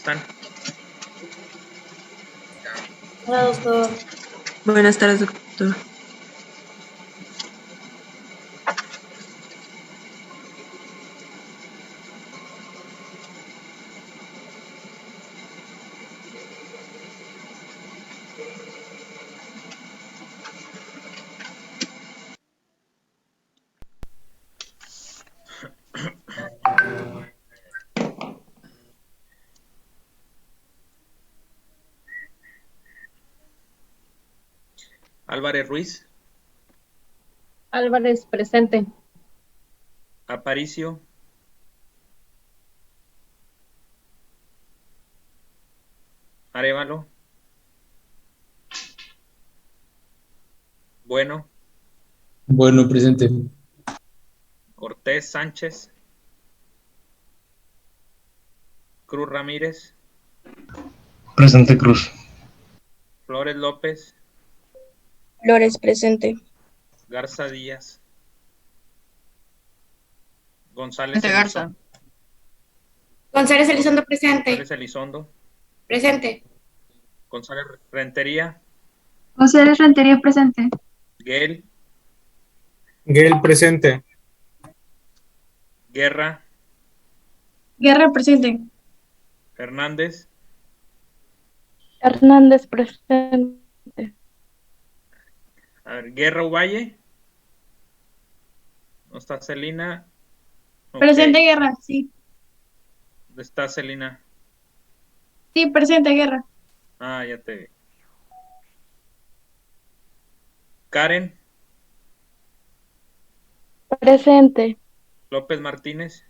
están? Hola, doctor. Buenas tardes, doctor. Álvarez Ruiz, Álvarez, presente. Aparicio, Arévalo, Bueno, Bueno, presente. Cortés Sánchez, Cruz Ramírez, Presente, Cruz. Flores López, Flores, presente. Garza Díaz, González Presente, Garza. Elizondo, González Elizondo, presente. González Elizondo, Presente. González Rentería, González Rentería, presente. Guel, Guel, presente. Guerra, Guerra, presente. Hernández, Hernández, presente. a ver, Guerra Uvalle, no está Celina. Okay. Presente, Guerra, sí. ¿Dónde está Celina? Sí, presente, Guerra. Ah, ya te vi. Karen, Presente. López Martínez,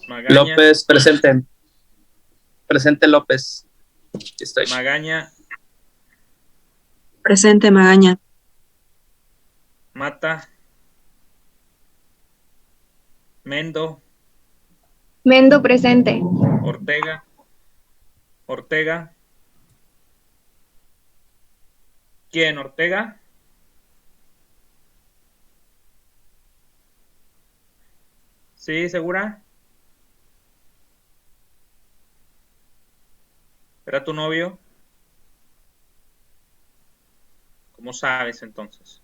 Magaña, López, presente. Presente, López. Aquí estoy. Magaña, Presente, Magaña. Mata, Mendo, Mendo, presente. Ortega, Ortega. ¿Quién? ¿Ortega? ¿Sí, segura? ¿Era tu novio? ¿Cómo sabes entonces?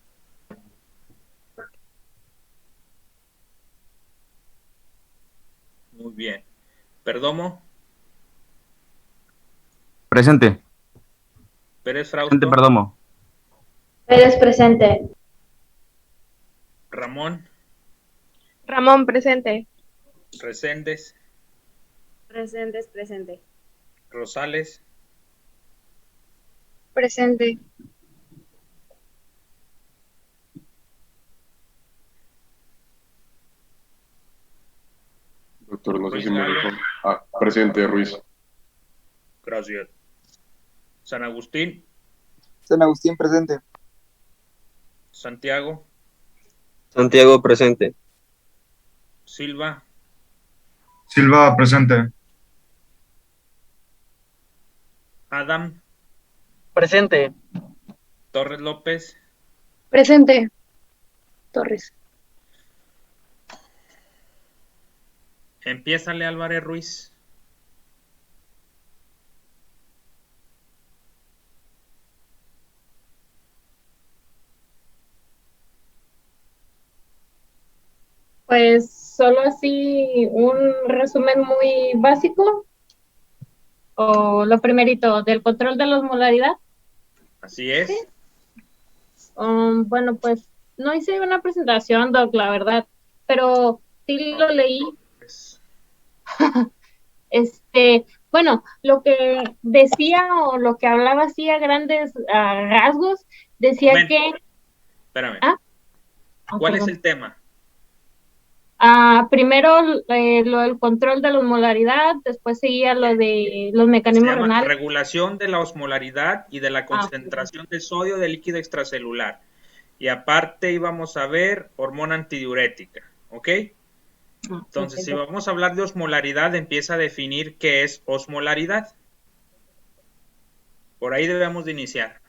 Muy bien. ¿Perdomo? Presente. ¿Pérez Frausto? Presente, Perdomo. Pérez, presente. ¿Ramón? Ramón, presente. ¿Reséndez? Presentes, presente. ¿Rosales? Presente. Doctor, no sé Ruiz si me Galo. dijo. Presente, Ruiz. Gracias. ¿San Agustín? San Agustín, presente. ¿Santiago? Santiago, presente. ¿Silva? Silva, presente. ¿Adam? Presente. ¿Torres López? Presente. Torres. Empiézale, Álvarez Ruiz. Pues solo así un resumen muy básico. O lo primerito, del control de la osmolaridad. Así es. Sí. Bueno, pues no hice una presentación, Doc, la verdad, pero sí lo leí. Bueno, lo que decía o lo que hablaba así a grandes rasgos, decía Momento. que... Espérame. ¿Cuál perdón. es el tema? Primero lo del control de la osmolaridad, después seguía lo de los mecanismos Se llama renales. regulación de la osmolaridad y de la concentración de sodio del líquido extracelular. Y aparte íbamos a ver hormona antidiurética, ¿ok? Entonces, si vamos a hablar de osmolaridad, empieza a definir qué es osmolaridad. Por ahí debemos de iniciar.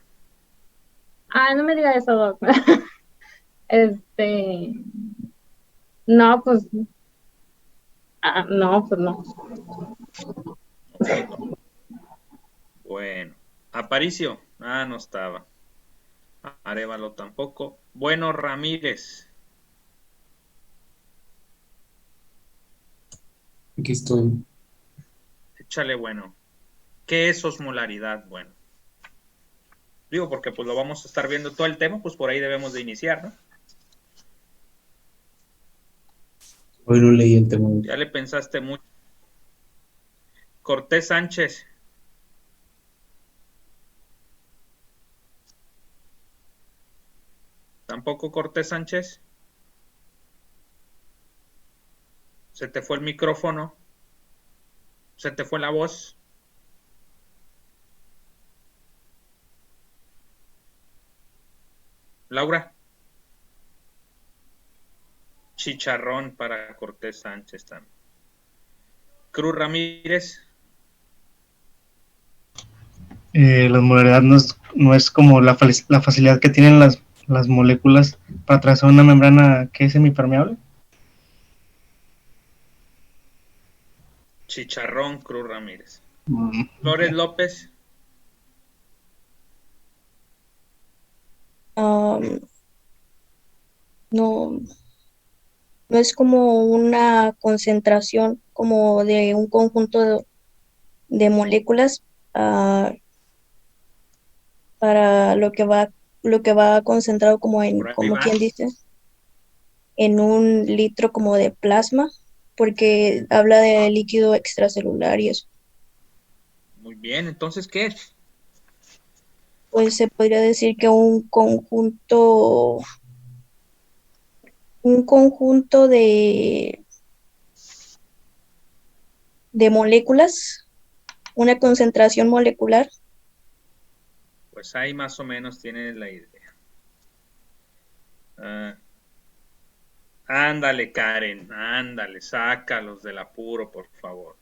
No me diga eso, Doc. No, pues No, pues no. Ok. Bueno, Aparicio, no estaba. Arévalo tampoco. Bueno, Ramírez, Aquí estoy. échale bueno. ¿Qué es osmolaridad? Bueno, digo porque pues lo vamos a estar viendo todo el tema, pues por ahí debemos de iniciar, ¿no? Hoy no leí el tema. Ya le pensaste mucho. Cortés Sánchez. ¿Tampoco Cortés Sánchez? ¿Se te fue el micrófono? ¿Se te fue la voz? Laura. Chicharrón para Cortés Sánchez también. Cruz Ramírez. La osmolaridad no es como la facilidad que tienen las moléculas para trazar una membrana que es semipermeable. Chicharrón, Cruz Ramírez. Flores López. No, no es como una concentración como de un conjunto de moléculas para lo que va concentrado como en, Por ahí como va. quien dice, en un litro como de plasma, porque habla de líquido extracelular y eso. Muy bien, entonces, ¿qué es? Pues se podría decir que un conjunto de moléculas, una concentración molecular. Pues ahí más o menos tienes la idea. Ándale, Karen, ándale, sácalos del apuro, por favor.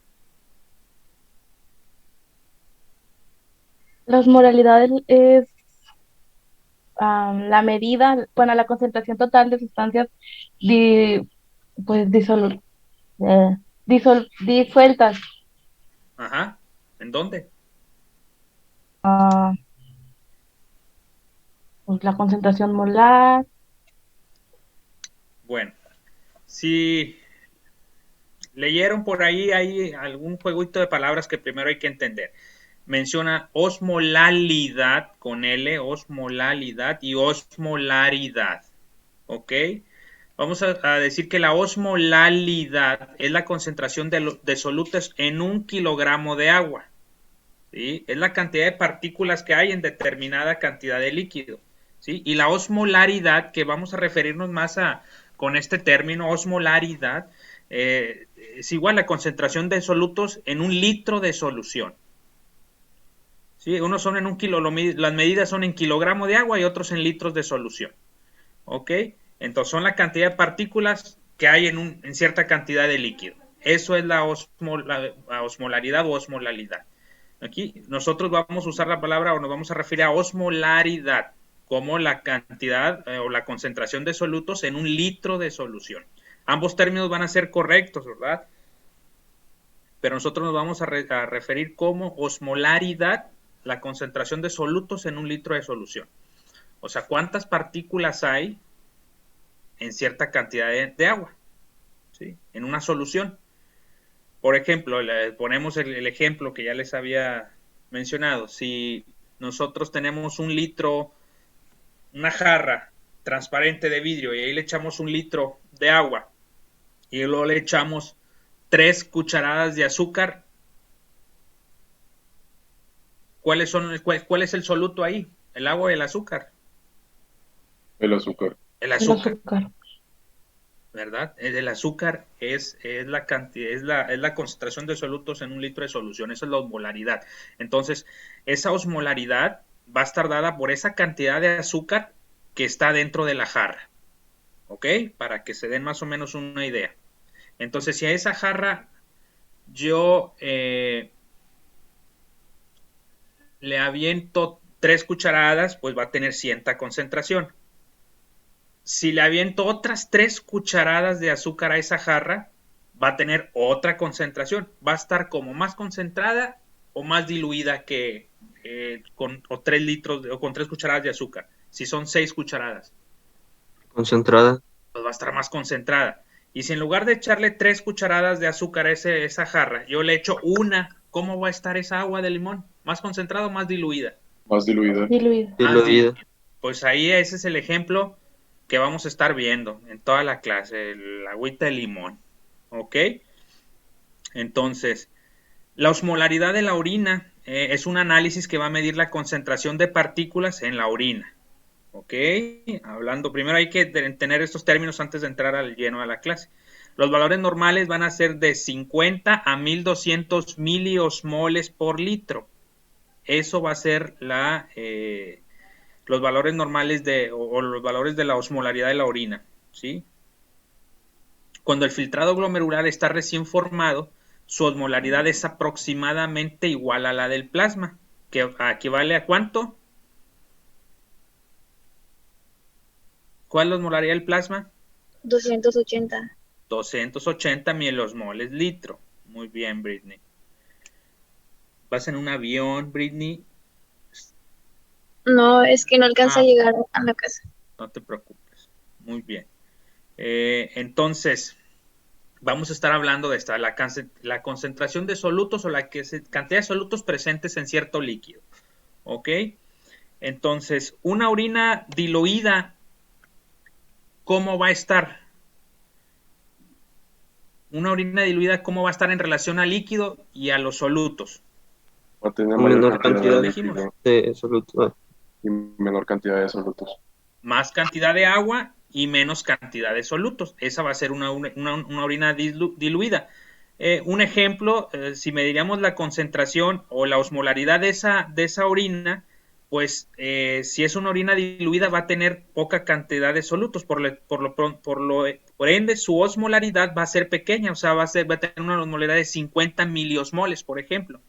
La osmolaridad es la medida, bueno, la concentración total de sustancias pues disueltas. Ajá, ¿en dónde? ah, pues la concentración molar. Bueno, si leyeron por ahí, hay algún jueguito de palabras que primero hay que entender. Menciona osmolalidad con L, osmolalidad y osmolaridad. ¿Ok? Vamos a decir que la osmolalidad es la concentración de solutos en 1 kilogramo de agua. ¿Sí? Es la cantidad de partículas que hay en determinada cantidad de líquido. ¿Sí? Y la osmolaridad, que vamos a referirnos más con este término, osmolaridad, es igual a la concentración de solutos en 1 litro de solución. ¿Sí? Unos son en 1 kilo, las medidas son en kilogramo de agua y otros en litros de solución. ¿Ok? Entonces son la cantidad de partículas que hay en cierta cantidad de líquido. Eso es la osmolaridad o osmolalidad. Aquí nosotros vamos a usar la palabra o nos vamos a referir a osmolaridad como la cantidad o la concentración de solutos en 1 litro de solución. Ambos términos van a ser correctos, ¿verdad? Pero nosotros nos vamos a referir como osmolaridad, la concentración de solutos en 1 litro de solución. O sea, ¿cuántas partículas hay en cierta cantidad de agua? ¿Sí? En una solución. Por ejemplo, ponemos el ejemplo que ya les había mencionado. Si nosotros tenemos 1 litro, una jarra transparente de vidrio y ahí le echamos 1 litro de agua y luego le echamos 3 cucharadas de azúcar, ¿cuál es el soluto ahí? ¿El agua o el azúcar? El azúcar. El azúcar. ¿Verdad? El azúcar es la cantidad, es la concentración de solutos en 1 litro de solución. Esa es la osmolaridad. Entonces, esa osmolaridad va a estar dada por esa cantidad de azúcar que está dentro de la jarra. ¿Ok? Para que se den más o menos una idea. Entonces, si a esa jarra yo le aviento 3 cucharadas, pues va a tener cierta concentración. Si le aviento otras 3 cucharadas de azúcar a esa jarra, va a tener otra concentración. Va a estar como más concentrada o más diluida que con 3 litros o con 3 cucharadas de azúcar. Si son 6 cucharadas. Concentrada. Pues va a estar más concentrada. Y si en lugar de echarle 3 cucharadas de azúcar a esa jarra, yo le echo una, ¿cómo va a estar esa agua de limón? ¿Más concentrada o más diluida? Más diluida. Diluido. Diluida. Pues ahí ese es el ejemplo que vamos a estar viendo en toda la clase, la agüita de limón. ¿Ok? Entonces, la osmolaridad de la orina es un análisis que va a medir la concentración de partículas en la orina. ¿Ok? Hablando, primero hay que tener estos términos antes de entrar al lleno de la clase. Los valores normales van a ser de 50 a 1200 miliosmoles por litro. Eso va a ser los valores normales o los valores de la osmolaridad de la orina. ¿Sí? Cuando el filtrado glomerular está recién formado, su osmolaridad es aproximadamente igual a la del plasma, que equivale a ¿cuánto? ¿Cuál es la osmolaridad del plasma? 280. 280 miliosmoles litro. Muy bien, Britney. ¿Vas en un avión, Britney? No, es que no alcanza a llegar a la casa. No te preocupes. Muy bien. Entonces, vamos a estar hablando de la concentración de solutos o la cantidad de solutos presentes en cierto líquido. ¿Ok? Entonces, una orina diluida, ¿cómo va a estar? Una orina diluida, ¿cómo va a estar en relación al líquido y a los solutos? Va a tener Menor cantidad de líquido de solutos. y menor cantidad de solutos. Más cantidad de agua y menos cantidad de solutos. Esa va a ser una orina diluida. Un ejemplo, si mediríamos la concentración o la osmolaridad de esa orina, pues si es una orina diluida va a tener poca cantidad de solutos, por ende su osmolaridad va a ser pequeña, o sea, va a tener una osmolaridad de 50 miliosmoles, por ejemplo.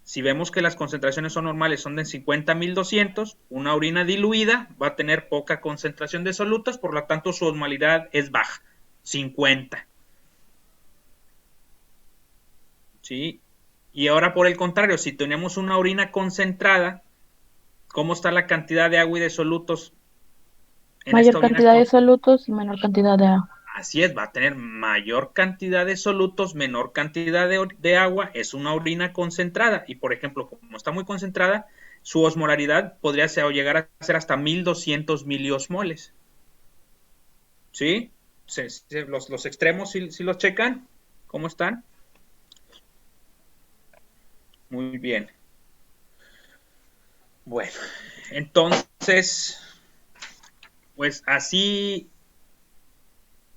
Si vemos que las concentraciones son normales, son de 50 a 1200, una orina diluida va a tener poca concentración de solutos, por lo tanto su osmolaridad es baja, 50. ¿Sí? Y ahora por el contrario, si tenemos una orina concentrada, ¿cómo está la cantidad de agua y de solutos? Mayor cantidad de solutos y menor cantidad de agua. Así es, va a tener mayor cantidad de solutos, menor cantidad de agua, es una orina concentrada. Y por ejemplo, como está muy concentrada, su osmolaridad podría llegar a ser hasta 1200 miliosmoles. ¿Sí? Los extremos, ¿sí los checan? ¿Cómo están? Muy bien. Bueno, entonces, pues así,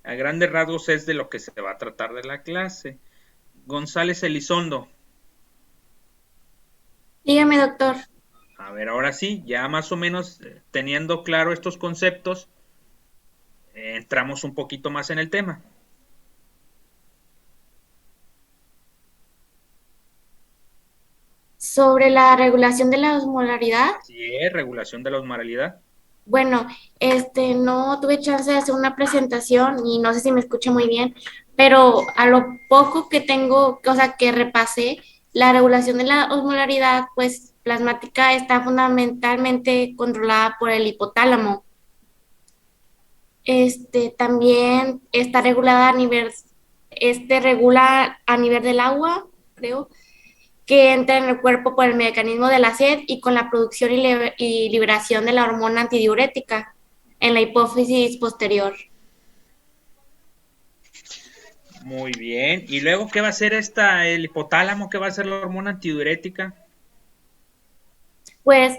a grandes rasgos es de lo que se va a tratar de la clase. González Elizondo. Dígame, doctor. A ver, ahora sí, ya más o menos teniendo claro estos conceptos, entramos un poquito más en el tema. Sobre la regulación de la osmolaridad. Sí, regulación de la osmolaridad. Bueno, no tuve chance de hacer una presentación y no sé si me escucha muy bien, pero a lo poco que tengo, o sea, que repasé, la regulación de la osmolaridad, pues, plasmática está fundamentalmente controlada por el hipotálamo. También está regulada regula a nivel del agua, creo, que entra en el cuerpo por el mecanismo de la sed y con la producción y liberación de la hormona antidiurética en la hipófisis posterior. Muy bien. ¿Y luego qué va a hacer el hipotálamo? ¿Qué va a hacer la hormona antidiurética? Pues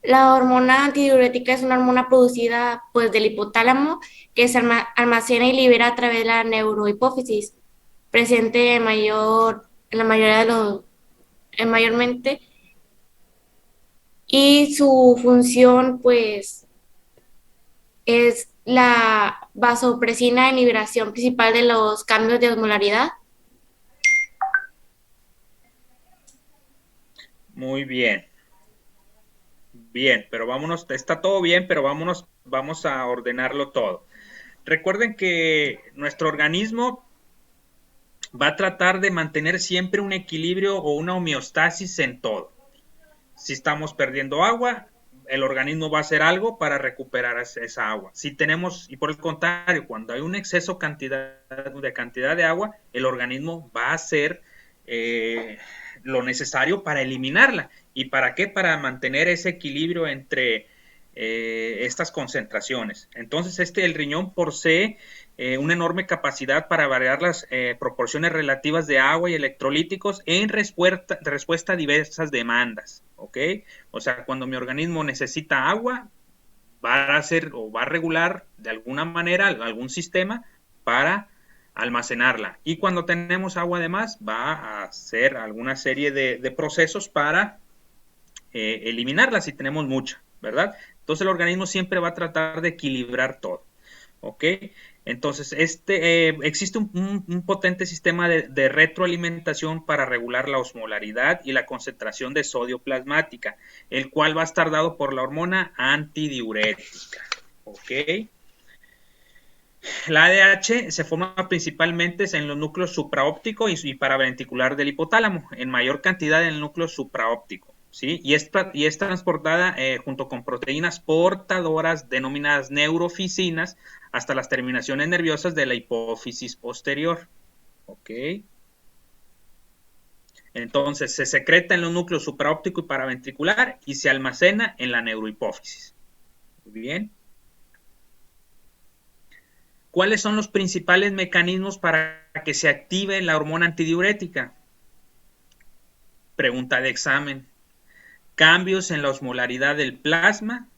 la hormona antidiurética es una hormona producida pues del hipotálamo que se almacena y libera a través de la neurohipófisis, presente en la mayoría de los mayormente, y su función pues es la vasopresina en liberación principal de los cambios de osmolaridad. Muy bien. Bien, pero vámonos, está todo bien, pero vamos a ordenarlo todo. Recuerden que nuestro organismo va a tratar de mantener siempre un equilibrio o una homeostasis en todo. Si estamos perdiendo agua, el organismo va a hacer algo para recuperar esa agua. Si tenemos, y por el contrario, cuando hay un exceso de cantidad de agua, el organismo va a hacer lo necesario para eliminarla. ¿Y para qué? Para mantener ese equilibrio entre estas concentraciones. Entonces, el riñón posee una enorme capacidad para variar las proporciones relativas de agua y electrolíticos en respuesta a diversas demandas, ¿ok? O sea, cuando mi organismo necesita agua, va a hacer o va a regular de alguna manera algún sistema para almacenarla. Y cuando tenemos agua de más, va a hacer alguna serie de procesos para eliminarla si tenemos mucha, ¿verdad? Entonces el organismo siempre va a tratar de equilibrar todo, ¿ok? Entonces existe un potente sistema de retroalimentación para regular la osmolaridad y la concentración de sodio plasmática, el cual va a estar dado por la hormona antidiurética, ¿ok? La ADH se forma principalmente en los núcleos supraóptico y paraventricular del hipotálamo, en mayor cantidad en el núcleo supraóptico, ¿sí? Y es transportada junto con proteínas portadoras denominadas neurofisinas hasta las terminaciones nerviosas de la hipófisis posterior, ¿ok? Entonces se secreta en los núcleos supraóptico y paraventricular y se almacena en la neurohipófisis. Muy bien. ¿Cuáles son los principales mecanismos para que se active la hormona antidiurética? Pregunta de examen. Cambios en la osmolaridad del plasma,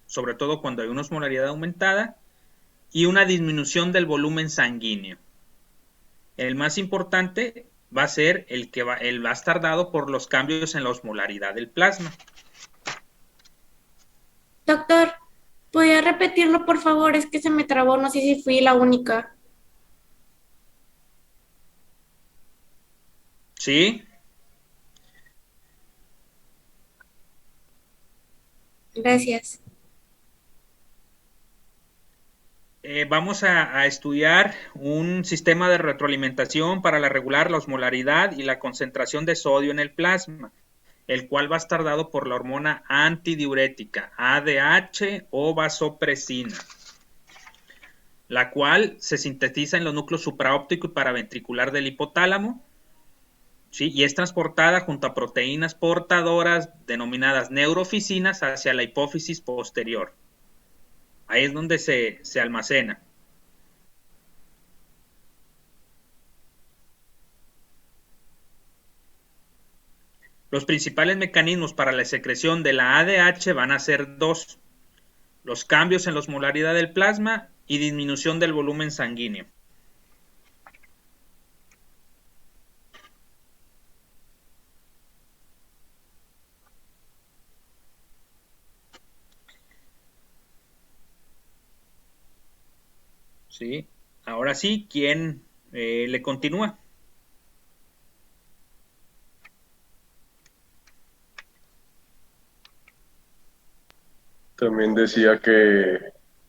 sobre todo cuando hay una osmolaridad aumentada, y una disminución del volumen sanguíneo. El más importante va a ser el que va a estar dado por los cambios en la osmolaridad del plasma. Doctor, ¿podría repetirlo, por favor? Es que se me trabó, no sé si fui la única. ¿Sí? Gracias. Vamos a estudiar un sistema de retroalimentación para regular la osmolaridad y la concentración de sodio en el plasma, el cual va a estar dado por la hormona antidiurética, ADH o vasopresina, la cual se sintetiza en los núcleos supraóptico y paraventricular del hipotálamo, ¿sí? Y es transportada junto a proteínas portadoras denominadas neurofisinas hacia la hipófisis posterior. Ahí es donde se almacena. Los principales mecanismos para la secreción de la ADH van a ser dos: los cambios en la osmolaridad del plasma y disminución del volumen sanguíneo. ¿Sí? Ahora sí, ¿quién le continúa? También decía que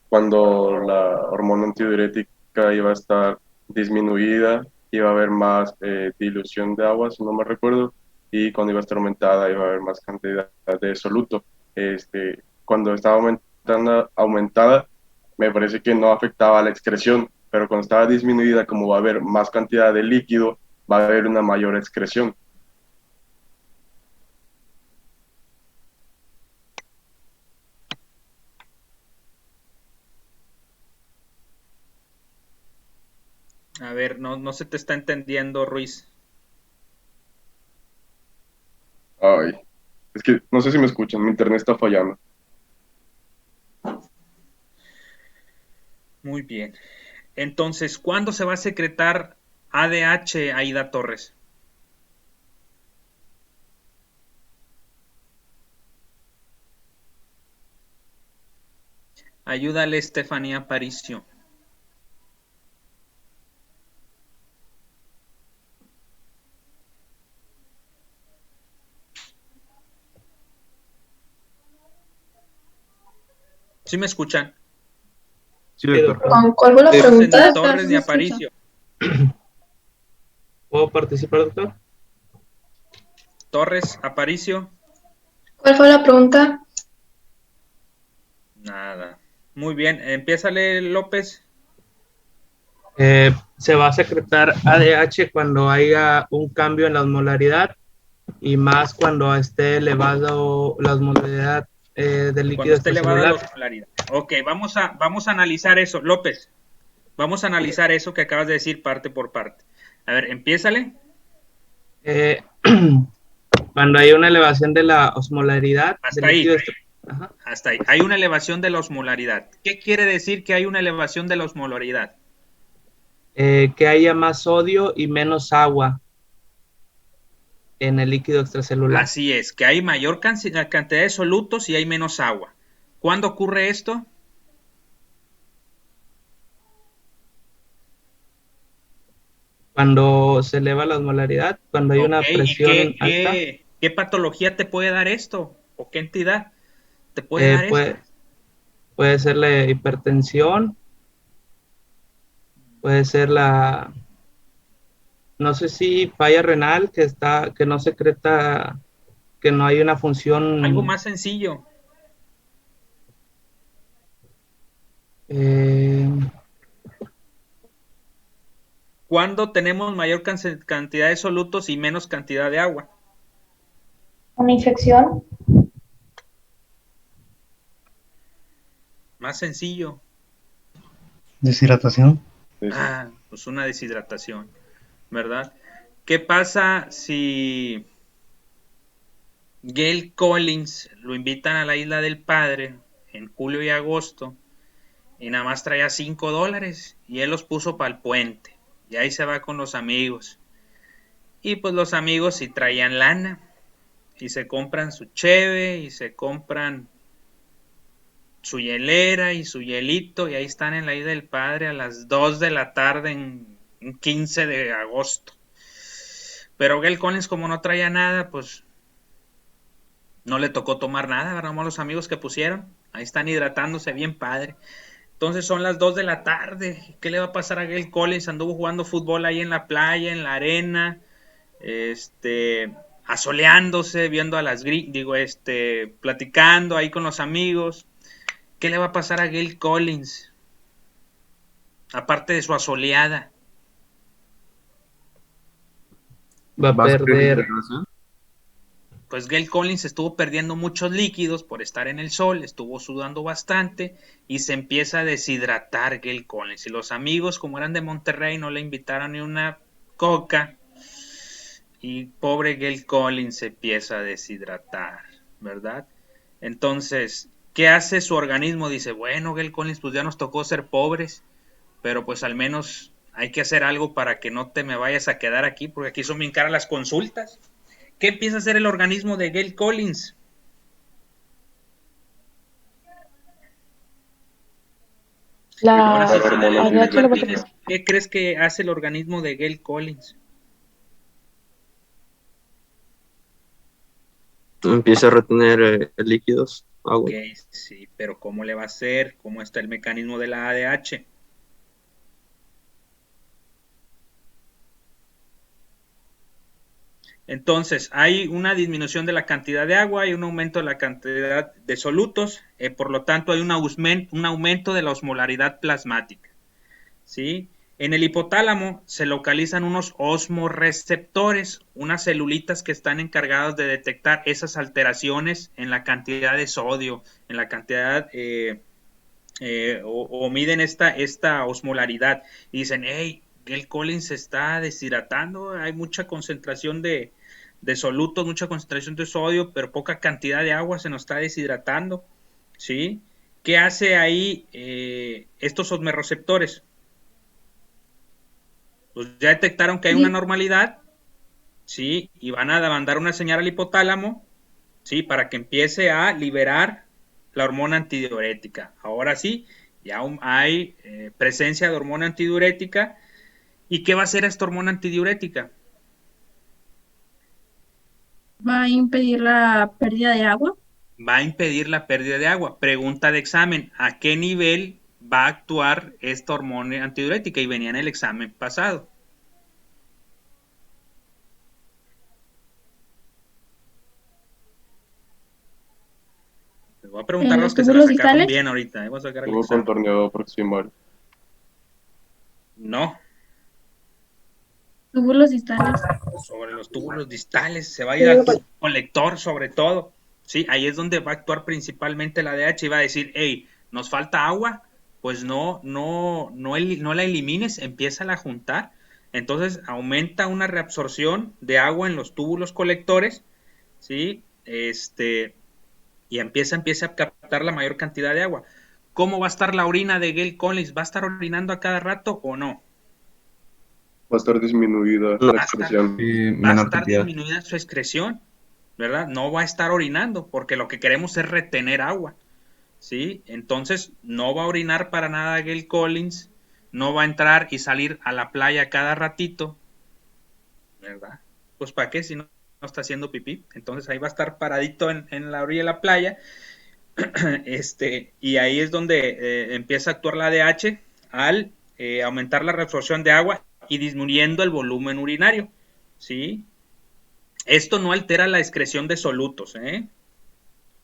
cuando la hormona antidiurética iba a estar disminuida, iba a haber más dilución de agua, si no me recuerdo, y cuando iba a estar aumentada, iba a haber más cantidad de soluto. Cuando estaba aumentada, me parece que no afectaba la excreción, pero cuando estaba disminuida, como va a haber más cantidad de líquido, va a haber una mayor excreción. A ver, no se te está entendiendo, Ruiz. Ay, es que no sé si me escuchan, mi internet está fallando. Muy bien. Entonces, ¿cuándo se va a secretar ADH, Aida Torres? Ayúdale, Estefanía Aparicio. ¿Sí me escuchan? Sí, doctor. ¿Cuál fue la pregunta? Torres de Aparicio. ¿Puedo participar, doctor? Torres, Aparicio. ¿Cuál fue la pregunta? Nada. Muy bien, empiézale, López. Se va a secretar ADH cuando haya un cambio en la osmolaridad y más cuando esté elevado la osmolaridad del Cuando líquido esté elevada la extracelular. osmolaridad. Ok, vamos a analizar eso. López, vamos a analizar eso que acabas de decir parte por parte. A ver, empiézale. Cuando hay una elevación de la osmolaridad Hasta del ahí. líquido Hasta ahí. Hay una elevación de la osmolaridad. ¿Qué quiere decir que hay una elevación de la osmolaridad? que haya más sodio y menos agua en el líquido extracelular. Así es, que hay mayor cantidad de solutos y hay menos agua. ¿Cuándo ocurre esto? Cuando se eleva la osmolaridad, cuando hay una presión alta. ¿Qué patología te puede dar esto? ¿O qué entidad te puede dar esto? Puede ser la hipertensión, puede ser la, no sé si falla renal, que no secreta, que no hay una función. Algo más sencillo. ¿Cuándo tenemos mayor cantidad de solutos y menos cantidad de agua? ¿Una infección? Más sencillo. Deshidratación. Pues una deshidratación, ¿verdad? ¿Qué pasa si Gail Collins lo invitan a la Isla del Padre en julio y agosto y nada más traía $5 y él los puso para el puente y ahí se va con los amigos y pues los amigos sí traían lana y se compran su cheve y se compran su hielera y su hielito y ahí están en la Isla del Padre a las 2 de la tarde en 15 de agosto. Pero Gail Collins, como no traía nada, pues no le tocó tomar nada, ¿verdad? Los amigos que pusieron, ahí están hidratándose bien padre. Entonces son las 2 de la tarde. ¿Qué le va a pasar a Gail Collins? Anduvo jugando fútbol ahí en la playa, en la arena, asoleándose, viendo a las platicando ahí con los amigos. ¿Qué le va a pasar a Gail Collins? Aparte de su asoleada. Va a perder. Pues Gail Collins estuvo perdiendo muchos líquidos por estar en el sol, estuvo sudando bastante y se empieza a deshidratar Gail Collins. Y los amigos, como eran de Monterrey, no le invitaron ni una coca. Y pobre Gail Collins se empieza a deshidratar, ¿verdad? Entonces, ¿qué hace su organismo? Dice, bueno, Gail Collins, pues ya nos tocó ser pobres, pero pues al menos hay que hacer algo para que no te me vayas a quedar aquí, porque aquí son bien caras las consultas. ¿Qué empieza a hacer el organismo de Gail Collins? ¿Qué crees que hace el organismo de Gail Collins? Empieza a retener líquidos, agua. Okay, sí, pero ¿cómo le va a hacer? ¿Cómo está el mecanismo de la ADH? Entonces, hay una disminución de la cantidad de agua, hay un aumento de la cantidad de solutos, por lo tanto hay un aumento de la osmolaridad plasmática, ¿sí? En el hipotálamo se localizan unos osmorreceptores, unas celulitas que están encargadas de detectar esas alteraciones en la cantidad de sodio, en la cantidad, o miden esta osmolaridad y dicen, hey, Gail Collins se está deshidratando, hay mucha concentración de solutos, mucha concentración de sodio, pero poca cantidad de agua, se nos está deshidratando, ¿sí? ¿Qué hace ahí estos osmorreceptores? Pues ya detectaron que hay una normalidad, ¿sí? Y van a mandar una señal al hipotálamo, ¿sí? Para que empiece a liberar la hormona antidiurética. Ahora sí, ya hay presencia de hormona antidiurética. ¿Y qué va a hacer esta hormona antidiurética? ¿Va a impedir la pérdida de agua? Va a impedir la pérdida de agua. Pregunta de examen, ¿a qué nivel va a actuar esta hormona antidiurética? Y venía en el examen pasado. Voy a preguntar a los los que se la túbulos sacaron distales. bien ahorita. Vamos a sacar el Tubo examen. con torneo proximal. No, Túbulos distales. sobre los túbulos distales. Se va a ir al tubo colector sobre todo. Sí, ahí es donde va a actuar principalmente la ADH y va a decir, hey, nos falta agua, pues no la elimines, empieza a juntar. Entonces aumenta una reabsorción de agua en los túbulos colectores, ¿sí? Y empieza a captar la mayor cantidad de agua. ¿Cómo va a estar la orina de Gail Collins? ¿Va a estar orinando a cada rato o no? Va a estar disminuida la excreción. Va a estar disminuida su excreción, ¿verdad? No va a estar orinando, porque lo que queremos es retener agua, ¿sí? Entonces, no va a orinar para nada Gail Collins, no va a entrar y salir a la playa cada ratito, ¿verdad? Pues, ¿para qué si no está haciendo pipí? Entonces, ahí va a estar paradito en la orilla de la playa, y ahí es donde empieza a actuar la ADH al aumentar la reabsorción de agua y disminuyendo el volumen urinario, ¿sí? Esto no altera la excreción de solutos, ¿eh?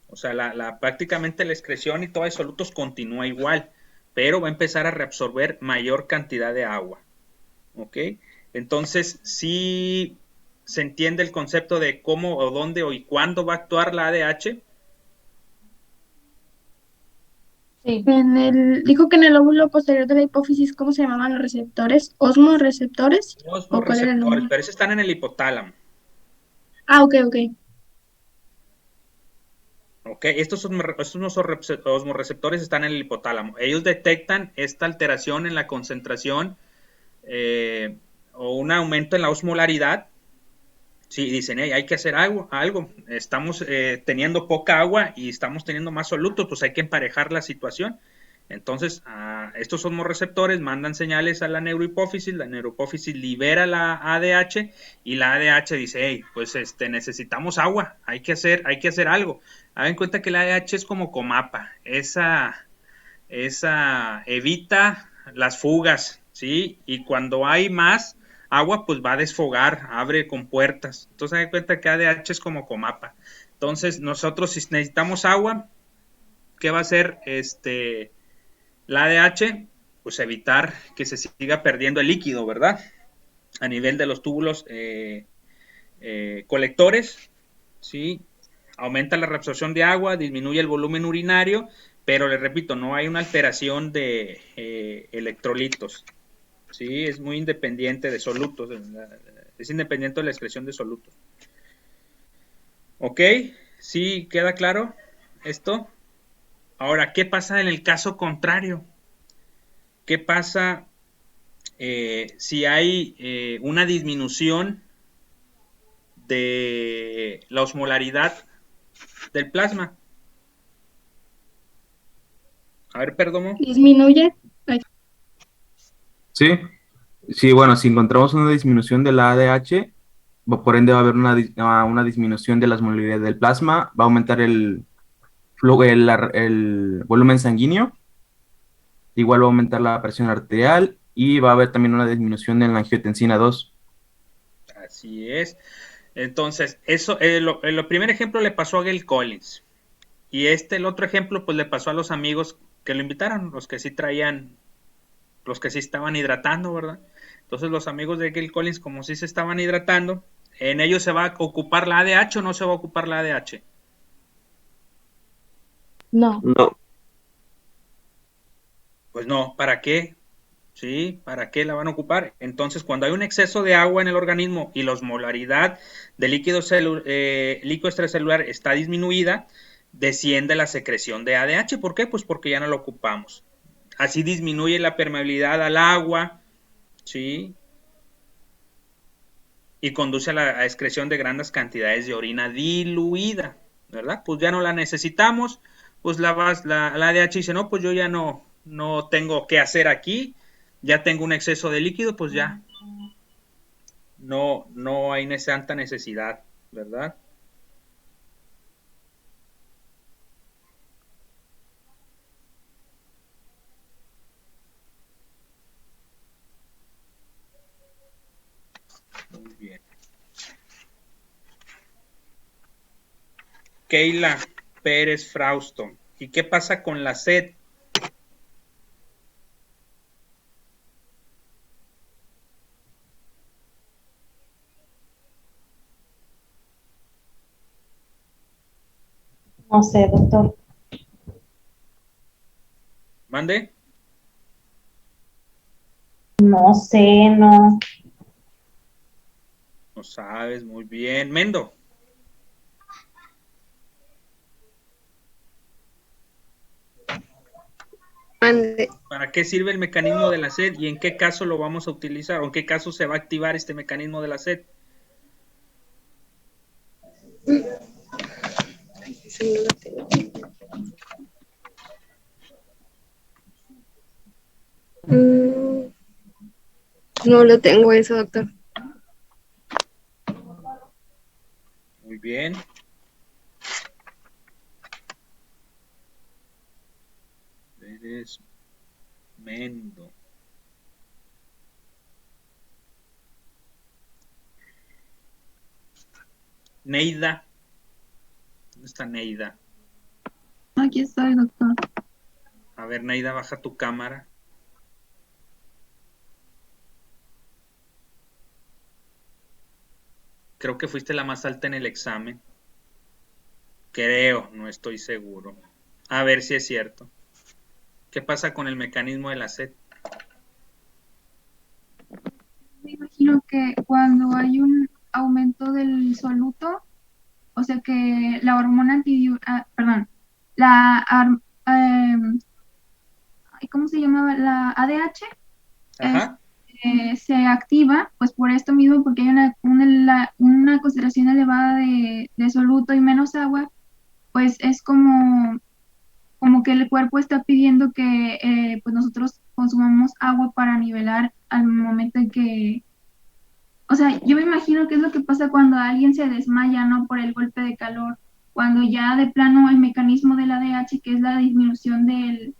O sea, prácticamente la excreción y todo de solutos continúa igual, pero va a empezar a reabsorber mayor cantidad de agua, ¿ok? Entonces, sí se entiende el concepto de cómo o dónde o y cuándo va a actuar la ADH. Sí. Dijo que en el lóbulo posterior de la hipófisis, ¿cómo se llamaban los receptores? ¿Osmoreceptores? Los ¿O cuál era el receptores, nombre? pero esos están en el hipotálamo. Ah, ok, ok. ¿Ok? Estos osmoreceptores están en el hipotálamo. Ellos detectan esta alteración en la concentración o un aumento en la osmolaridad. Sí, dicen, hey, hay que hacer algo. Estamos teniendo poca agua y estamos teniendo más solutos, pues hay que emparejar la situación. Entonces, estos osmorreceptores mandan señales a la neurohipófisis libera la ADH y la ADH dice, hey, pues necesitamos agua, hay que hacer algo. Hagan cuenta que la ADH es como Comapa, esa evita las fugas, ¿sí? Y cuando hay más agua, pues va a desfogar, abre compuertas. Entonces, hagan cuenta que ADH es como Comapa. Entonces, nosotros si necesitamos agua, ¿qué va a hacer la ADH? Pues evitar que se siga perdiendo el líquido, ¿verdad? A nivel de los túbulos colectores, ¿sí? Aumenta la reabsorción de agua, disminuye el volumen urinario, pero les repito, no hay una alteración de electrolitos, ¿sí? Es muy independiente de solutos, es independiente de la excreción de solutos. ¿Ok? ¿Sí queda claro esto? Ahora, ¿qué pasa en el caso contrario? ¿Qué pasa si hay una disminución de la osmolaridad del plasma? A ver, Perdomo. ¿Disminuye? Sí, bueno, si encontramos una disminución de la ADH, por ende va a haber una disminución de la osmolaridad del plasma, va a aumentar el volumen sanguíneo, igual va a aumentar la presión arterial y va a haber también una disminución en la angiotensina 2. Así es. Entonces, eso, el primer ejemplo le pasó a Gail Collins. Y el otro ejemplo, pues le pasó a los amigos que lo invitaron, los que sí estaban hidratando, ¿verdad? Entonces, los amigos de Gail Collins, como sí se estaban hidratando, ¿en ellos se va a ocupar la ADH o no se va a ocupar la ADH? No. Pues no, ¿para qué? ¿Sí? ¿Para qué la van a ocupar? Entonces, cuando hay un exceso de agua en el organismo y la osmolaridad de líquido extracelular está disminuida, desciende la secreción de ADH. ¿Por qué? Pues porque ya no lo ocupamos. Así disminuye la permeabilidad al agua, ¿sí? Y conduce a la excreción de grandes cantidades de orina diluida, ¿verdad? Pues ya no la necesitamos, pues la ADH dice, no, pues yo ya no tengo que hacer aquí, ya tengo un exceso de líquido, pues ya no hay tanta necesidad, ¿verdad? Muy bien. Keila Pérez Frauston. ¿Y qué pasa con la sed? No sé, doctor. ¿Mande? No sé, no. No sabes, muy bien. Mendo. ¿Para qué sirve el mecanismo de la sed y en qué caso lo vamos a utilizar o en qué caso se va a activar este mecanismo de la sed? No lo tengo eso, doctor. Muy bien. Eres Mendo. Neida. ¿Dónde está Neida? Aquí estoy, doctor. A ver, Neida, baja tu cámara. Creo que fuiste la más alta en el examen. Creo, no estoy seguro. A ver si es cierto. ¿Qué pasa con el mecanismo de la sed? Me imagino que cuando hay un aumento del soluto, o sea que la hormona perdón, la, ¿cómo se llamaba? La ADH Ajá. se activa, pues por esto mismo, porque hay una concentración elevada de soluto y menos agua, pues es como que el cuerpo está pidiendo que pues nosotros consumamos agua para nivelar al momento en que, o sea, yo me imagino que es lo que pasa cuando alguien se desmaya, ¿no? Por el golpe de calor, cuando ya de plano el mecanismo del ADH, que es la disminución del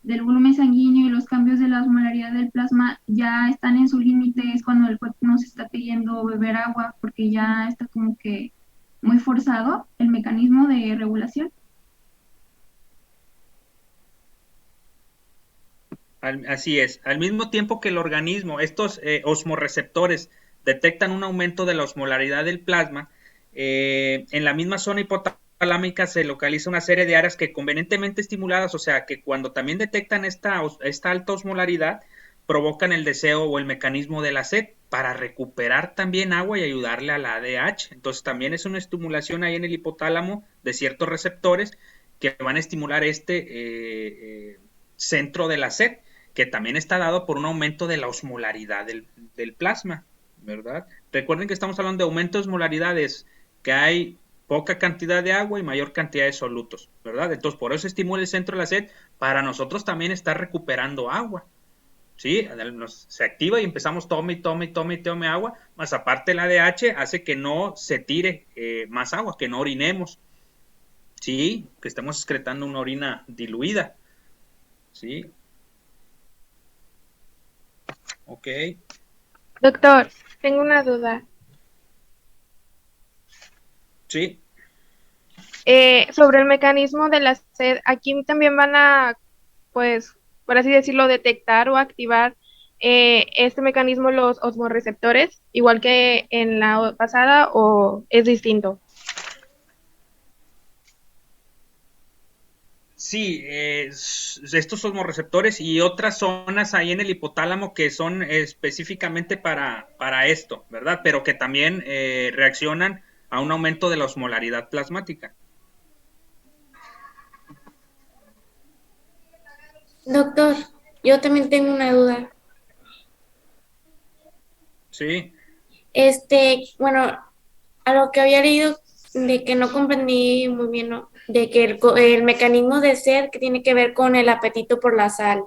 volumen sanguíneo y los cambios de la osmolaridad del plasma ya están en su límite, es cuando el cuerpo nos está pidiendo beber agua, porque ya está como que muy forzado el mecanismo de regulación. Así es. Al mismo tiempo que el organismo, estos osmorreceptores detectan un aumento de la osmolaridad del plasma, en la misma zona hipotalámica se localiza una serie de áreas que convenientemente estimuladas, o sea, que cuando también detectan esta alta osmolaridad, provocan el deseo o el mecanismo de la sed para recuperar también agua y ayudarle a la ADH. Entonces también es una estimulación ahí en el hipotálamo de ciertos receptores que van a estimular este centro de la sed, que también está dado por un aumento de la osmolaridad del plasma, ¿verdad? Recuerden que estamos hablando de aumento de osmolaridades, que hay poca cantidad de agua y mayor cantidad de solutos, ¿verdad? Entonces, por eso estimula el centro de la sed, para nosotros también estar recuperando agua, ¿sí? Se activa y empezamos tome agua, más aparte el ADH hace que no se tire más agua, que no orinemos, ¿sí? Que estemos excretando una orina diluida, ¿sí? Ok. Doctor, tengo una duda. Sí. Sobre el mecanismo de la sed, aquí también van a, pues, por así decirlo, detectar o activar este mecanismo los osmorreceptores, igual que en la pasada, o es distinto. Sí, estos osmorreceptores y otras zonas ahí en el hipotálamo que son específicamente para esto, ¿verdad? Pero que también reaccionan a un aumento de la osmolaridad plasmática. Doctor, yo también tengo una duda. Sí. Bueno, a lo que había leído de que no comprendí muy bien, ¿no? De que el mecanismo de sed que tiene que ver con el apetito por la sal.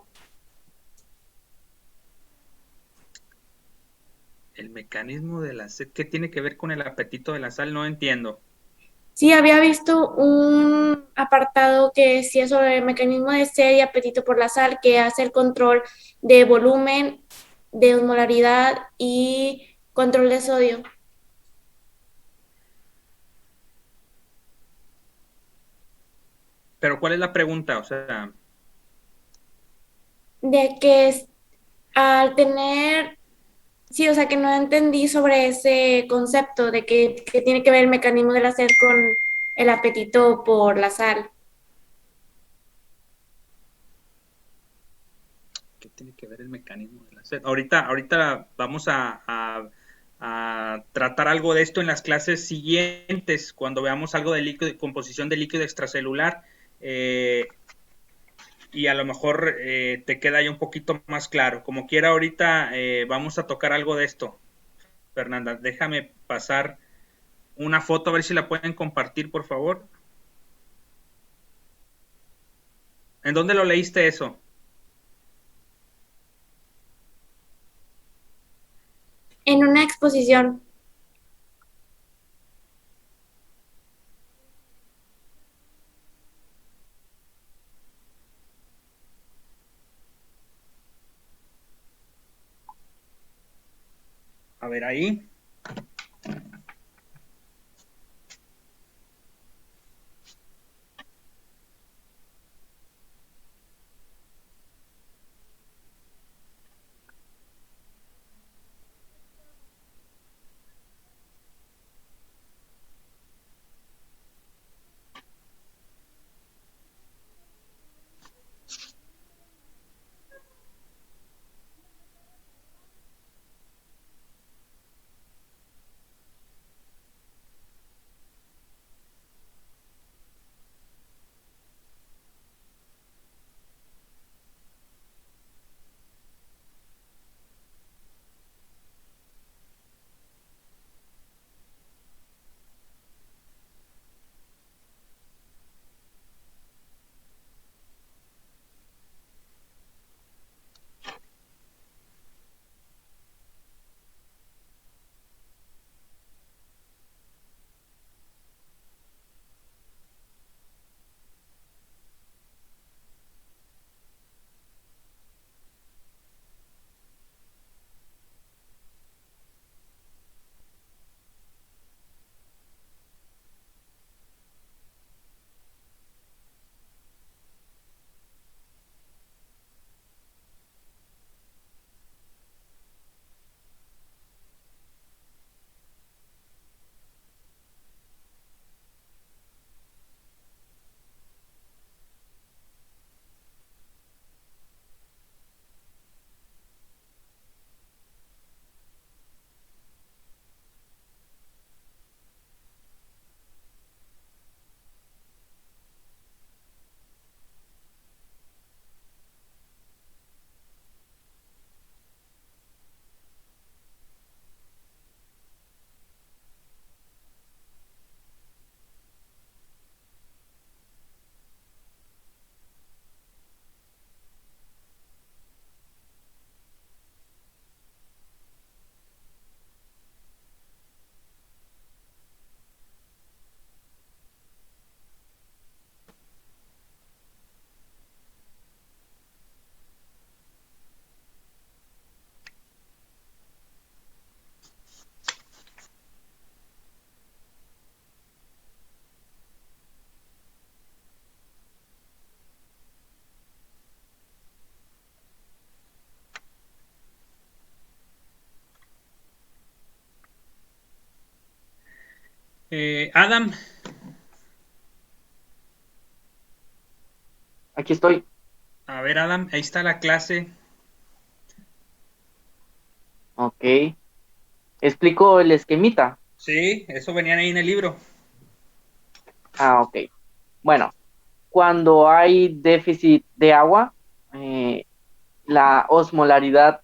El mecanismo de la sed, ¿qué tiene que ver con el apetito de la sal? No entiendo. Sí, había visto un apartado que decía sobre el mecanismo de sed y apetito por la sal, que hace el control de volumen, de osmolaridad y control de sodio. Pero ¿cuál es la pregunta? O sea, De que al tener, sí, o sea, que no entendí sobre ese concepto de que tiene que ver el mecanismo de la sed con el apetito por la sal. ¿qué tiene que ver el mecanismo de la sed? Ahorita vamos a tratar algo de esto en las clases siguientes, cuando veamos algo de líquido, composición de líquido extracelular. Y a lo mejor te queda ya un poquito más claro. Como quiera, ahorita vamos a tocar algo de esto. Fernanda, déjame pasar una foto, a ver si la pueden compartir, por favor. ¿En dónde lo leíste eso? En una exposición. A ver ahí. Adam, Aquí estoy. a ver, Adam, ahí está la clase. Ok. Explico el esquemita. Sí, eso venía ahí en el libro. Ah, ok. Bueno, cuando hay déficit de agua, la osmolaridad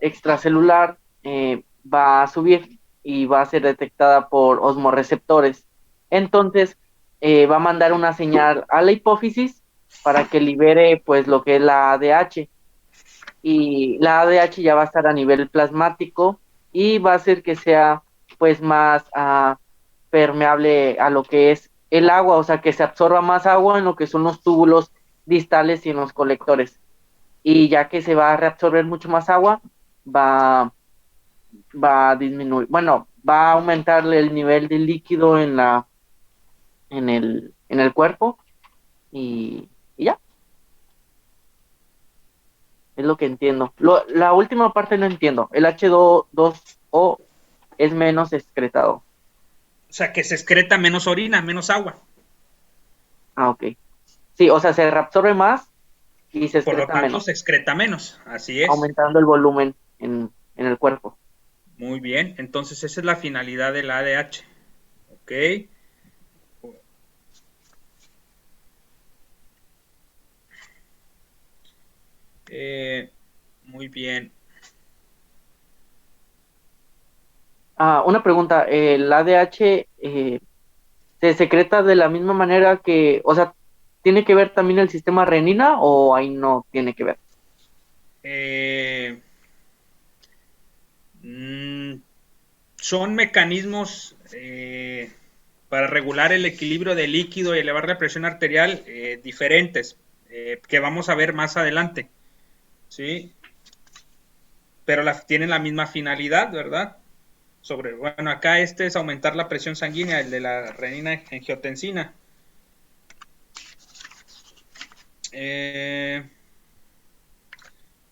extracelular va a subir y va a ser detectada por osmorreceptores. Entonces, va a mandar una señal a la hipófisis para que libere pues lo que es la ADH. Y la ADH ya va a estar a nivel plasmático y va a hacer que sea pues más permeable a lo que es el agua, o sea, que se absorba más agua en lo que son los túbulos distales y en los colectores. Y ya que se va a reabsorber mucho más agua, va a disminuir, bueno, va a aumentar el nivel de líquido en el cuerpo y ya. Es lo que entiendo. La última parte no entiendo. El H2O es menos excretado. O sea, que se excreta menos orina, menos agua. Ah, ok. Sí, o sea, se reabsorbe más y se Por lo excreta tanto, menos, se excreta menos. Así es. aumentando el volumen en el cuerpo. Muy bien. Entonces, esa es la finalidad del ADH. Ok. Muy bien. Una pregunta. ¿El ADH se secreta de la misma manera que, o sea, tiene que ver también el sistema renina o ahí no tiene que ver? Son mecanismos para regular el equilibrio del líquido y elevar la presión arterial diferentes, que vamos a ver más adelante. ¿Sí? Pero tienen la misma finalidad, ¿verdad? Bueno, acá este es aumentar la presión sanguínea, el de la renina-angiotensina.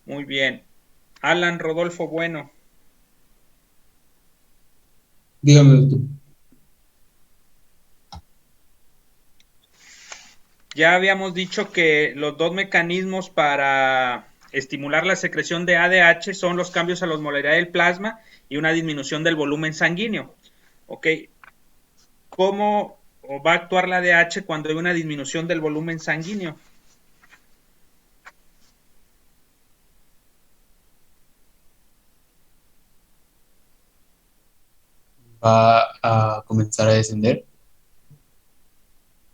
Muy bien. Alan Rodolfo Bueno. Dígame, doctor. Ya habíamos dicho que los dos mecanismos para estimular la secreción de ADH son los cambios a la osmolaridad del plasma y una disminución del volumen sanguíneo. ¿Ok? ¿Cómo va a actuar la ADH cuando hay una disminución del volumen sanguíneo? Va a comenzar a descender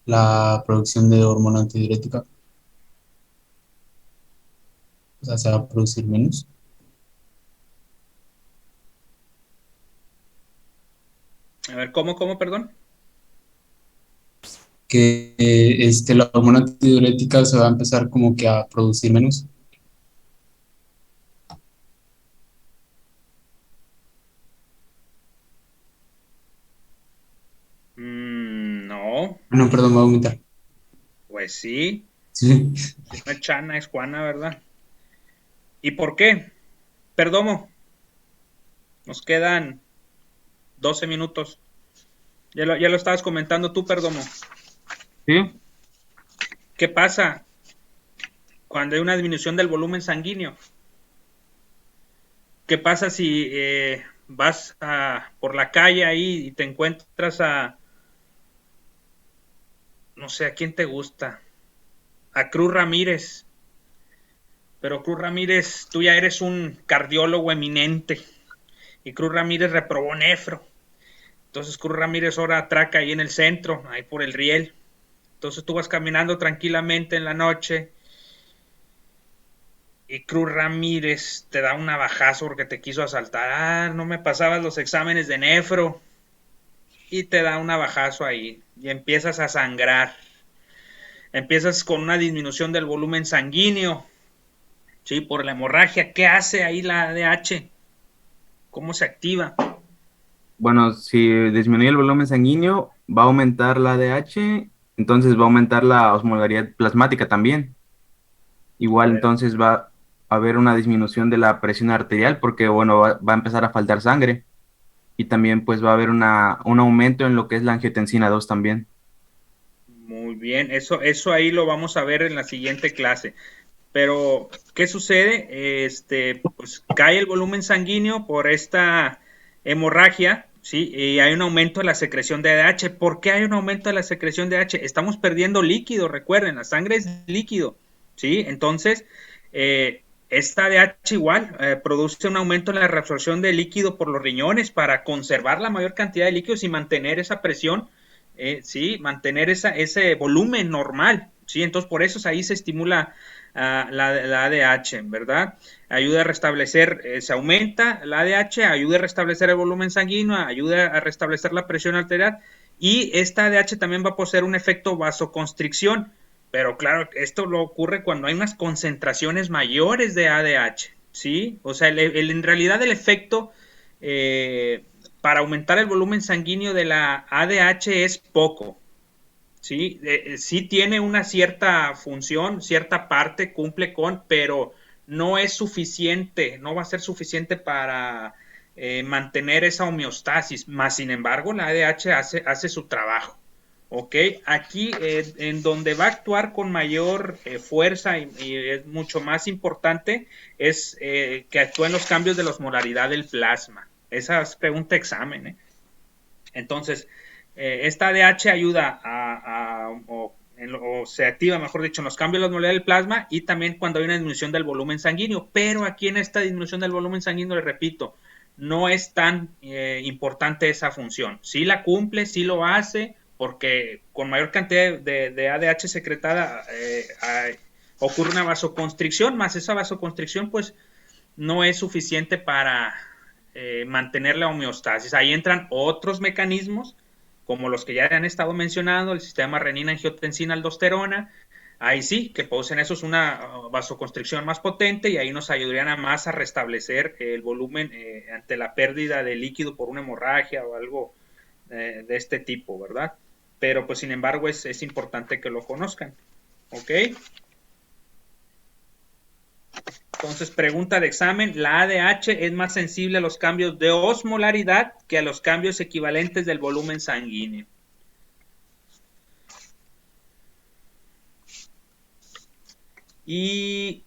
la producción de hormona antidiurética. O sea, se va a producir menos. A ver, ¿cómo, perdón? Que la hormona antidiurética se va a empezar como que a producir menos. No. No, perdón, va a aumentar. Pues sí. Sí. Es una chana, es Juana, ¿verdad? ¿Y por qué? Perdomo. Nos quedan 12 minutos. Ya lo estabas comentando tú, Perdomo. Sí. ¿Qué pasa cuando hay una disminución del volumen sanguíneo? ¿Qué pasa si vas por la calle ahí y te encuentras no sé, ¿a quién te gusta? A Cruz Ramírez. Pero Cruz Ramírez, tú ya eres un cardiólogo eminente. Y Cruz Ramírez reprobó nefro. Entonces Cruz Ramírez ahora atraca ahí en el centro, ahí por el riel. Entonces tú vas caminando tranquilamente en la noche y Cruz Ramírez te da un navajazo porque te quiso asaltar. No me pasabas los exámenes de nefro. Y te da un navajazo ahí y empiezas a sangrar. Empiezas con una disminución del volumen sanguíneo, ¿sí? Por la hemorragia. ¿Qué hace ahí la ADH? ¿Cómo se activa? Bueno, si disminuye el volumen sanguíneo, va a aumentar la ADH, entonces va a aumentar la osmolaridad plasmática también. Igual entonces va a haber una disminución de la presión arterial porque, bueno, va a empezar a faltar sangre. Y también pues va a haber un aumento en lo que es la angiotensina 2 también. Muy bien, eso ahí lo vamos a ver en la siguiente clase. Pero, ¿qué sucede? Pues cae el volumen sanguíneo por esta hemorragia, ¿sí? Y hay un aumento de la secreción de ADH. ¿Por qué hay un aumento de la secreción de ADH? Estamos perdiendo líquido, recuerden, la sangre es líquido, ¿sí? Entonces, esta ADH igual produce un aumento en la reabsorción de líquido por los riñones para conservar la mayor cantidad de líquidos y mantener esa presión, ¿sí? Mantener ese volumen normal, ¿sí? Entonces, por eso ahí se estimula la ADH, ¿verdad? Ayuda a restablecer, se aumenta la ADH, ayuda a restablecer el volumen sanguíneo, ayuda a restablecer la presión arterial y esta ADH también va a poseer un efecto vasoconstricción, pero claro, esto lo ocurre cuando hay unas concentraciones mayores de ADH, ¿sí? O sea, en realidad el efecto para aumentar el volumen sanguíneo de la ADH es poco, ¿sí? Sí tiene una cierta función, cierta parte cumple con, pero no es suficiente, no va a ser suficiente para mantener esa homeostasis, más sin embargo la ADH hace su trabajo. ¿Ok? Aquí en donde va a actuar con mayor fuerza y es mucho más importante es que actúen los cambios de la osmolaridad del plasma. Esa es pregunta examen. Entonces, esta ADH ayuda o se activa, mejor dicho, en los cambios de la osmolaridad del plasma y también cuando hay una disminución del volumen sanguíneo. Pero aquí en esta disminución del volumen sanguíneo, le repito, no es tan importante esa función. Sí la cumple, sí lo hace, porque con mayor cantidad de ADH secretada ocurre una vasoconstricción, más esa vasoconstricción pues no es suficiente para mantener la homeostasis. Ahí entran otros mecanismos, como los que ya han estado mencionando, el sistema renina-angiotensina-aldosterona. Ahí sí, que producen eso es una vasoconstricción más potente y ahí nos ayudarían a restablecer el volumen ante la pérdida de líquido por una hemorragia o algo de este tipo, ¿verdad? Pero pues sin embargo es importante que lo conozcan, ¿ok? Entonces, pregunta de examen, la ADH es más sensible a los cambios de osmolaridad que a los cambios equivalentes del volumen sanguíneo. Y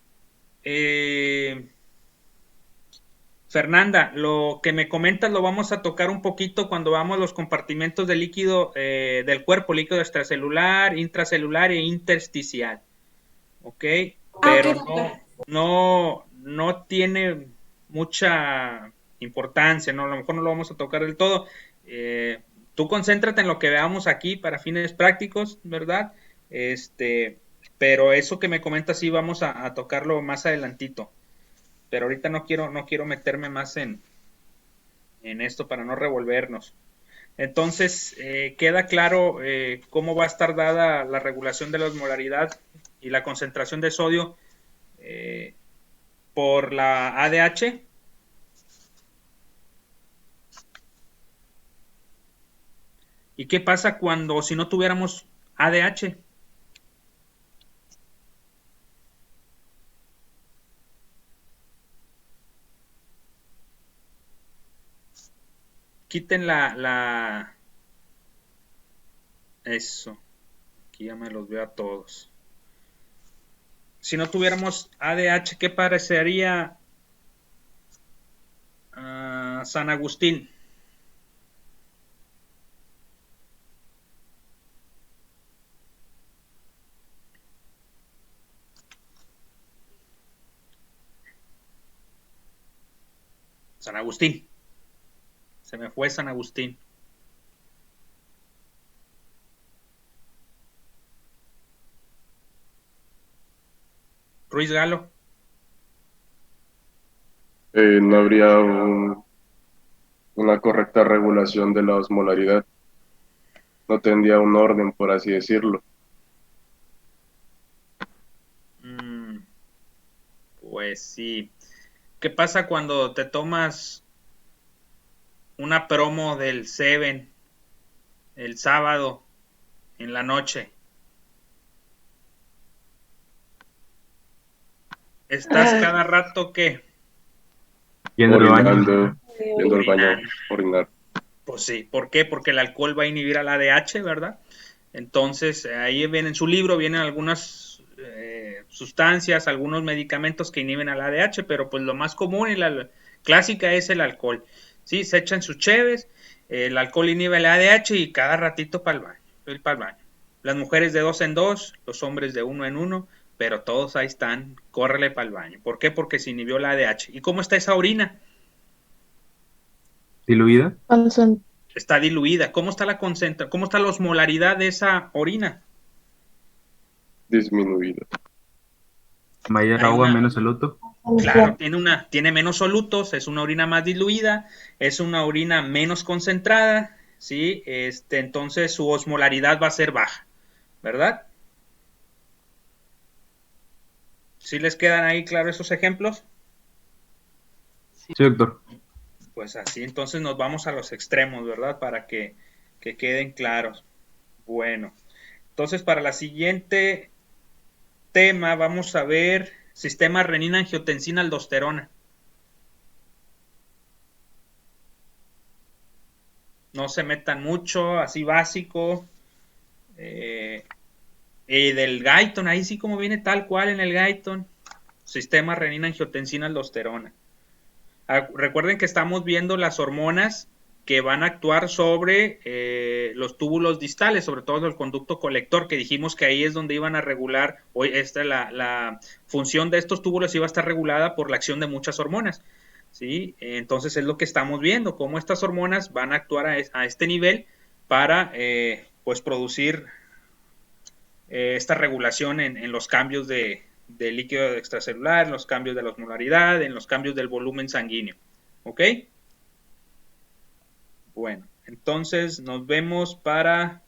Fernanda, lo que me comentas lo vamos a tocar un poquito cuando vamos a los compartimentos de líquido del cuerpo, líquido extracelular, intracelular e intersticial. ¿Ok? Pero no tiene mucha importancia, ¿no? A lo mejor no lo vamos a tocar del todo. Tú concéntrate en lo que veamos aquí para fines prácticos, ¿verdad? Pero eso que me comentas sí vamos a tocarlo más adelantito. Pero ahorita no quiero meterme más en esto para no revolvernos. Entonces, queda claro cómo va a estar dada la regulación de la osmolaridad y la concentración de sodio por la ADH. ¿Y qué pasa si no tuviéramos ADH? Quiten eso. Aquí ya me los veo a todos. Si no tuviéramos ADH, ¿qué parecería San Agustín? San Agustín. Se me fue San Agustín. Ruiz Galo. No habría una correcta regulación de la osmolaridad. No tendría un orden, por así decirlo. Pues sí. ¿Qué pasa cuando te tomas una promo del Seven el sábado en la noche? ¿Estás cada rato qué? Orinando, yendo al baño, orinar. Pues sí, ¿por qué? Porque el alcohol va a inhibir al ADH, ¿verdad? Entonces, ahí en su libro vienen algunas sustancias, algunos medicamentos que inhiben al ADH, pero pues lo más común y la clásica es el alcohol. Sí, se echan sus cheves, el alcohol inhibe el ADH y cada ratito para el baño. Las mujeres de 2 en 2, los hombres de 1 en 1, pero todos ahí están, córrele para el baño. ¿Por qué? Porque se inhibió la ADH. ¿Y cómo está esa orina? ¿Diluida? Está diluida. ¿Cómo está cómo está la osmolaridad de esa orina? Disminuida. Mayor agua, menos soluto. Claro, tiene menos solutos, es una orina más diluida, es una orina menos concentrada, ¿sí? Entonces su osmolaridad va a ser baja, ¿verdad? ¿Sí les quedan ahí claros esos ejemplos? Sí, doctor. Pues así, entonces nos vamos a los extremos, ¿verdad? Para que queden claros. Bueno, Entonces, para la siguiente tema vamos a ver sistema renina-angiotensina-aldosterona. No se metan mucho, así básico. Del Guyton, ahí sí como viene tal cual en el Guyton. Sistema renina-angiotensina-aldosterona. Recuerden que estamos viendo las hormonas que van a actuar sobre los túbulos distales, sobre todo el conducto colector, que dijimos que ahí es donde iban a regular, la función de estos túbulos iba a estar regulada por la acción de muchas hormonas, ¿sí? Entonces es lo que estamos viendo, cómo estas hormonas van a actuar a este nivel para pues producir esta regulación en los cambios de líquido extracelular, en los cambios de la osmolaridad, en los cambios del volumen sanguíneo, ¿ok? Bueno, entonces nos vemos para